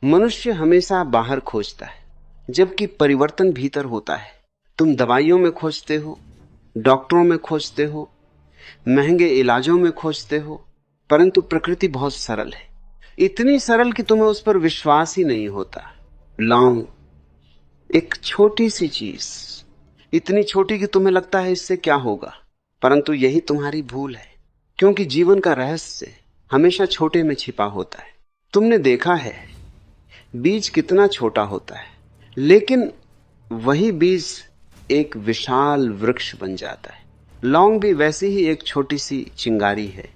मनुष्य हमेशा बाहर खोजता है, जबकि परिवर्तन भीतर होता है। तुम दवाइयों में खोजते हो, डॉक्टरों में खोजते हो, महंगे इलाजों में खोजते हो, परंतु प्रकृति बहुत सरल है। इतनी सरल कि तुम्हें उस पर विश्वास ही नहीं होता। लौंग, एक छोटी सी चीज, इतनी छोटी कि तुम्हें लगता है इससे क्या होगा, परंतु यही तुम्हारी भूल है, क्योंकि जीवन का रहस्य हमेशा छोटे में छिपा होता है। तुमने देखा है बीज कितना छोटा होता है, लेकिन वही बीज एक विशाल वृक्ष बन जाता है। लौंग भी वैसी ही एक छोटी सी चिंगारी है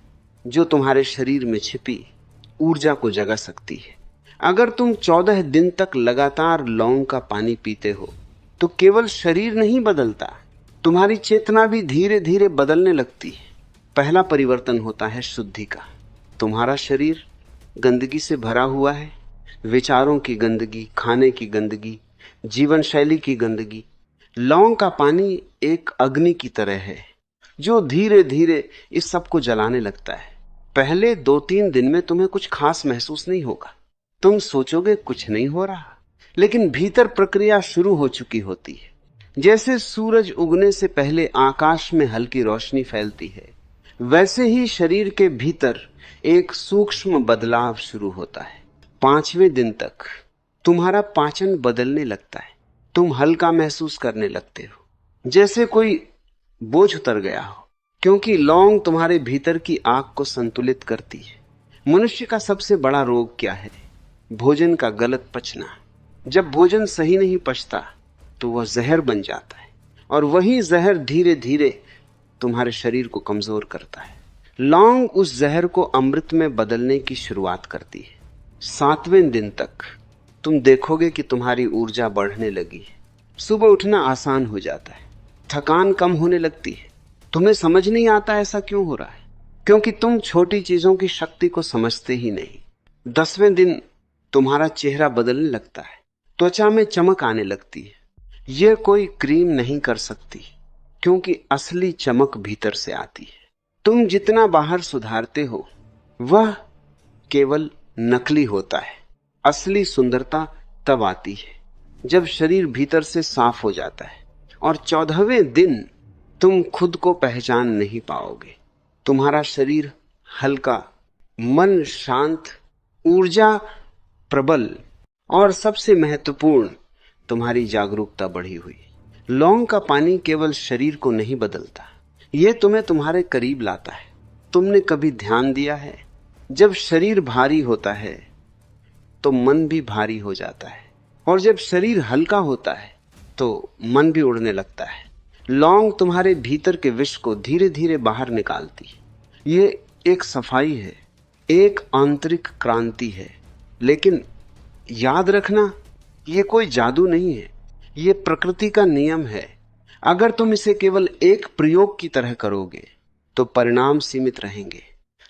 जो तुम्हारे शरीर में छिपी ऊर्जा को जगा सकती है। अगर तुम 14 दिन तक लगातार लौंग का पानी पीते हो तो केवल शरीर नहीं बदलता, तुम्हारी चेतना भी धीरे धीरे बदलने लगती है। पहला परिवर्तन होता है शुद्धि का। तुम्हारा शरीर गंदगी से भरा हुआ है, विचारों की गंदगी, खाने की गंदगी, जीवन शैली की गंदगी। लौंग का पानी एक अग्नि की तरह है जो धीरे धीरे इस सब को जलाने लगता है। पहले 2-3 दिन में तुम्हें कुछ खास महसूस नहीं होगा। तुम सोचोगे कुछ नहीं हो रहा, लेकिन भीतर प्रक्रिया शुरू हो चुकी होती है। जैसे सूरज उगने से पहले आकाश में हल्की रोशनी फैलती है, वैसे ही शरीर के भीतर एक सूक्ष्म बदलाव शुरू होता है। 5वें दिन तक तुम्हारा पाचन बदलने लगता है। तुम हल्का महसूस करने लगते हो, जैसे कोई बोझ उतर गया हो, क्योंकि लौंग तुम्हारे भीतर की आग को संतुलित करती है। मनुष्य का सबसे बड़ा रोग क्या है? भोजन का गलत पचना। जब भोजन सही नहीं पचता तो वह जहर बन जाता है, और वही जहर धीरे धीरे तुम्हारे शरीर को कमजोर करता है। लौंग उस जहर को अमृत में बदलने की शुरुआत करती है। 7वें दिन तक तुम देखोगे कि तुम्हारी ऊर्जा बढ़ने लगी है। सुबह उठना आसान हो जाता है, थकान कम होने लगती है। तुम्हें समझ नहीं आता ऐसा क्यों हो रहा है, क्योंकि तुम छोटी चीजों की शक्ति को समझते ही नहीं। 10वें दिन तुम्हारा चेहरा बदलने लगता है, त्वचा में चमक आने लगती है। यह कोई क्रीम नहीं कर सकती, क्योंकि असली चमक भीतर से आती है। तुम जितना बाहर सुधारते हो वह केवल नकली होता है। असली सुंदरता तब आती है जब शरीर भीतर से साफ हो जाता है, और 14वें दिन तुम खुद को पहचान नहीं पाओगे। तुम्हारा शरीर हल्का, मन शांत, ऊर्जा प्रबल, और सबसे महत्वपूर्ण तुम्हारी जागरूकता बढ़ी हुई। लौंग का पानी केवल शरीर को नहीं बदलता, यह तुम्हें तुम्हारे करीब लाता है। तुमने कभी ध्यान दिया है, जब शरीर भारी होता है तो मन भी भारी हो जाता है, और जब शरीर हल्का होता है तो मन भी उड़ने लगता है। लौंग तुम्हारे भीतर के विष को धीरे धीरे बाहर निकालती है। ये एक सफाई है, एक आंतरिक क्रांति है। लेकिन याद रखना, ये कोई जादू नहीं है, ये प्रकृति का नियम है। अगर तुम इसे केवल एक प्रयोग की तरह करोगे तो परिणाम सीमित रहेंगे,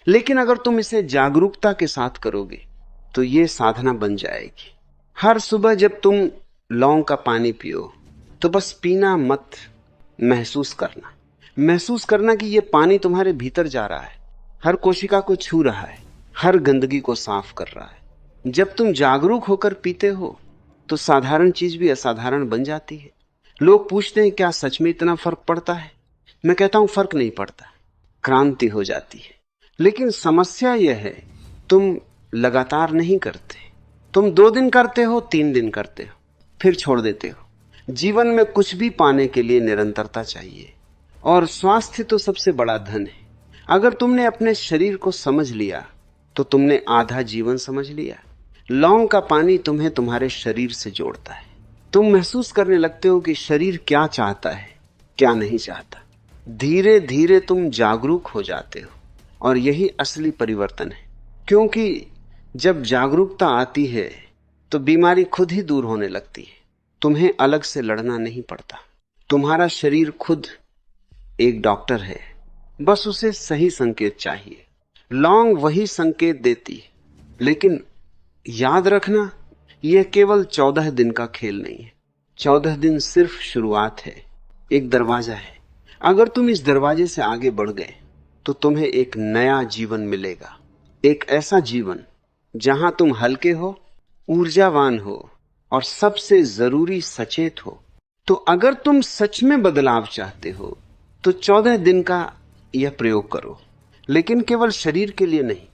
लेकिन अगर तुम इसे जागरूकता के साथ करोगे तो ये साधना बन जाएगी। हर सुबह जब तुम लौंग का पानी पियो तो बस पीना मत, महसूस करना कि ये पानी तुम्हारे भीतर जा रहा है, हर कोशिका को छू रहा है, हर गंदगी को साफ कर रहा है। जब तुम जागरूक होकर पीते हो तो साधारण चीज भी असाधारण बन जाती है। लोग पूछते हैं क्या सच में इतना फर्क पड़ता है? मैं कहता हूं फर्क नहीं पड़ता, क्रांति हो जाती है। लेकिन समस्या यह है, तुम लगातार नहीं करते। तुम 2 दिन करते हो, 3 दिन करते हो, फिर छोड़ देते हो। जीवन में कुछ भी पाने के लिए निरंतरता चाहिए, और स्वास्थ्य तो सबसे बड़ा धन है। अगर तुमने अपने शरीर को समझ लिया तो तुमने आधा जीवन समझ लिया। लौंग का पानी तुम्हें तुम्हारे शरीर से जोड़ता है। तुम महसूस करने लगते हो कि शरीर क्या चाहता है, क्या नहीं चाहता। धीरे धीरे तुम जागरूक हो जाते हो, और यही असली परिवर्तन है। क्योंकि जब जागरूकता आती है तो बीमारी खुद ही दूर होने लगती है। तुम्हें अलग से लड़ना नहीं पड़ता। तुम्हारा शरीर खुद एक डॉक्टर है, बस उसे सही संकेत चाहिए। लौंग वही संकेत देती है। लेकिन याद रखना, यह केवल 14 दिन का खेल नहीं है। 14 दिन सिर्फ शुरुआत है, एक दरवाजा है। अगर तुम इस दरवाजे से आगे बढ़ गए तो तुम्हें एक नया जीवन मिलेगा, एक ऐसा जीवन जहां तुम हल्के हो, ऊर्जावान हो और सबसे जरूरी सचेत हो। तो अगर तुम सच में बदलाव चाहते हो तो 14 दिन का यह प्रयोग करो, लेकिन केवल शरीर के लिए नहीं,